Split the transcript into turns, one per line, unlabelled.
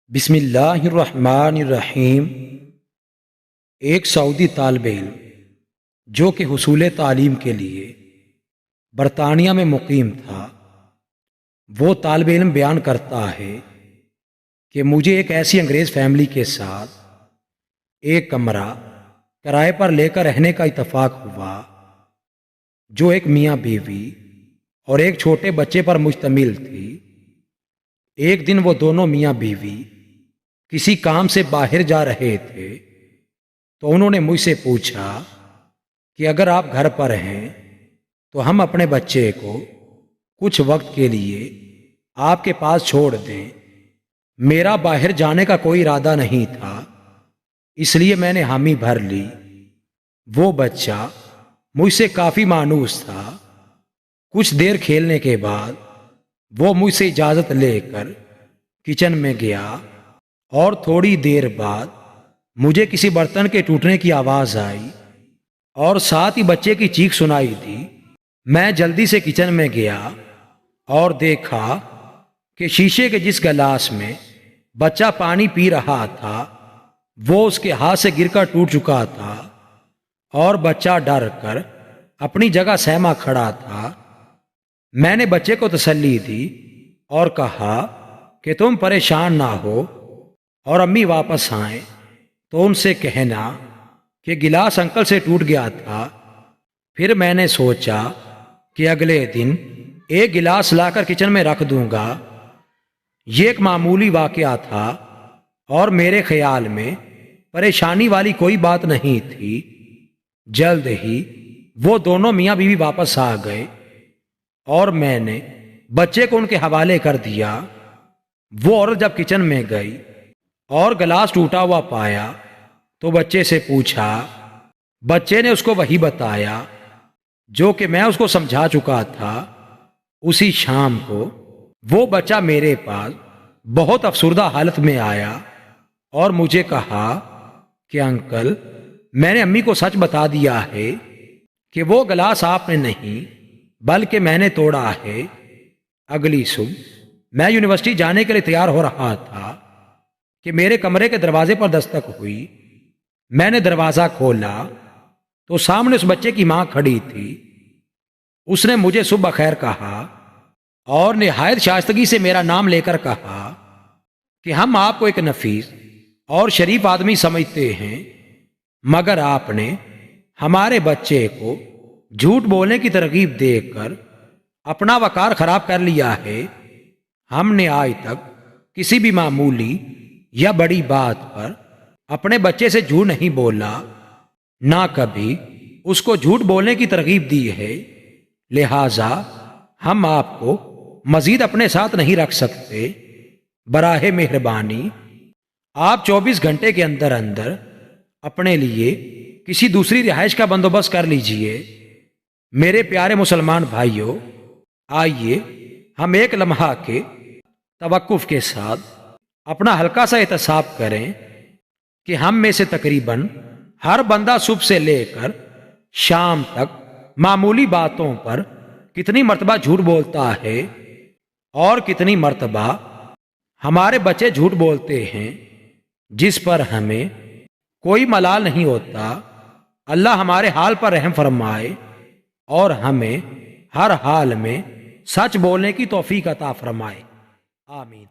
بسم اللہ الرحمن الرحیم۔ ایک سعودی طالب علم جو کہ حصول تعلیم کے لیے برطانیہ میں مقیم تھا، وہ طالب علم بیان کرتا ہے کہ مجھے ایک ایسی انگریز فیملی کے ساتھ ایک کمرہ کرائے پر لے کر رہنے کا اتفاق ہوا، جو ایک میاں بیوی اور ایک چھوٹے بچے پر مشتمل تھی۔ ایک دن وہ دونوں میاں بیوی کسی کام سے باہر جا رہے تھے تو انہوں نے مجھ سے پوچھا کہ اگر آپ گھر پر ہیں تو ہم اپنے بچے کو کچھ وقت کے لیے آپ کے پاس چھوڑ دیں۔ میرا باہر جانے کا کوئی ارادہ نہیں تھا، اس لیے میں نے حامی بھر لی۔ وہ بچہ مجھ سے کافی مانوس تھا۔ کچھ دیر کھیلنے کے بعد وہ مجھ سے اجازت لے کر کچن میں گیا اور تھوڑی دیر بعد مجھے کسی برتن کے ٹوٹنے کی آواز آئی اور ساتھ ہی بچے کی چیخ سنائی دی۔ میں جلدی سے کچن میں گیا اور دیکھا کہ شیشے کے جس گلاس میں بچہ پانی پی رہا تھا وہ اس کے ہاتھ سے گر کر ٹوٹ چکا تھا اور بچہ ڈر کر اپنی جگہ سہما کھڑا تھا۔ میں نے بچے کو تسلی دی اور کہا کہ تم پریشان نہ ہو، اور امی واپس آئیں تو ان سے کہنا کہ گلاس انکل سے ٹوٹ گیا تھا۔ پھر میں نے سوچا کہ اگلے دن ایک گلاس لا کر کچن میں رکھ دوں گا۔ یہ ایک معمولی واقعہ تھا اور میرے خیال میں پریشانی والی کوئی بات نہیں تھی۔ جلد ہی وہ دونوں میاں بیوی واپس آ گئے اور میں نے بچے کو ان کے حوالے کر دیا۔ وہ عورت جب کچن میں گئی اور گلاس ٹوٹا ہوا پایا تو بچے سے پوچھا۔ بچے نے اس کو وہی بتایا جو کہ میں اس کو سمجھا چکا تھا۔ اسی شام کو وہ بچہ میرے پاس بہت افسردہ حالت میں آیا اور مجھے کہا کہ انکل، میں نے امی کو سچ بتا دیا ہے کہ وہ گلاس آپ نے نہیں بلکہ میں نے توڑا ہے۔ اگلی صبح میں یونیورسٹی جانے کے لیے تیار ہو رہا تھا کہ میرے کمرے کے دروازے پر دستک ہوئی۔ میں نے دروازہ کھولا تو سامنے اس بچے کی ماں کھڑی تھی۔ اس نے مجھے صبح بخیر کہا اور نہایت شائستگی سے میرا نام لے کر کہا کہ ہم آپ کو ایک نفیس اور شریف آدمی سمجھتے ہیں، مگر آپ نے ہمارے بچے کو جھوٹ بولنے کی ترغیب دے کر اپنا وقار خراب کر لیا ہے۔ ہم نے آج تک کسی بھی معمولی یا بڑی بات پر اپنے بچے سے جھوٹ نہیں بولا، نہ کبھی اس کو جھوٹ بولنے کی ترغیب دی ہے۔ لہٰذا ہم آپ کو مزید اپنے ساتھ نہیں رکھ سکتے۔ براہ مہربانی آپ 24 گھنٹے کے اندر اندر اپنے لیے کسی دوسری رہائش کا بندوبست کر لیجئے۔ میرے پیارے مسلمان بھائیوں، آئیے ہم ایک لمحہ کے توقف کے ساتھ اپنا ہلکا سا احتساب کریں کہ ہم میں سے تقریباً ہر بندہ صبح سے لے کر شام تک معمولی باتوں پر کتنی مرتبہ جھوٹ بولتا ہے، اور کتنی مرتبہ ہمارے بچے جھوٹ بولتے ہیں جس پر ہمیں کوئی ملال نہیں ہوتا۔ اللہ ہمارے حال پر رحم فرمائے اور ہمیں ہر حال میں سچ بولنے کی توفیق عطا فرمائے، آمین۔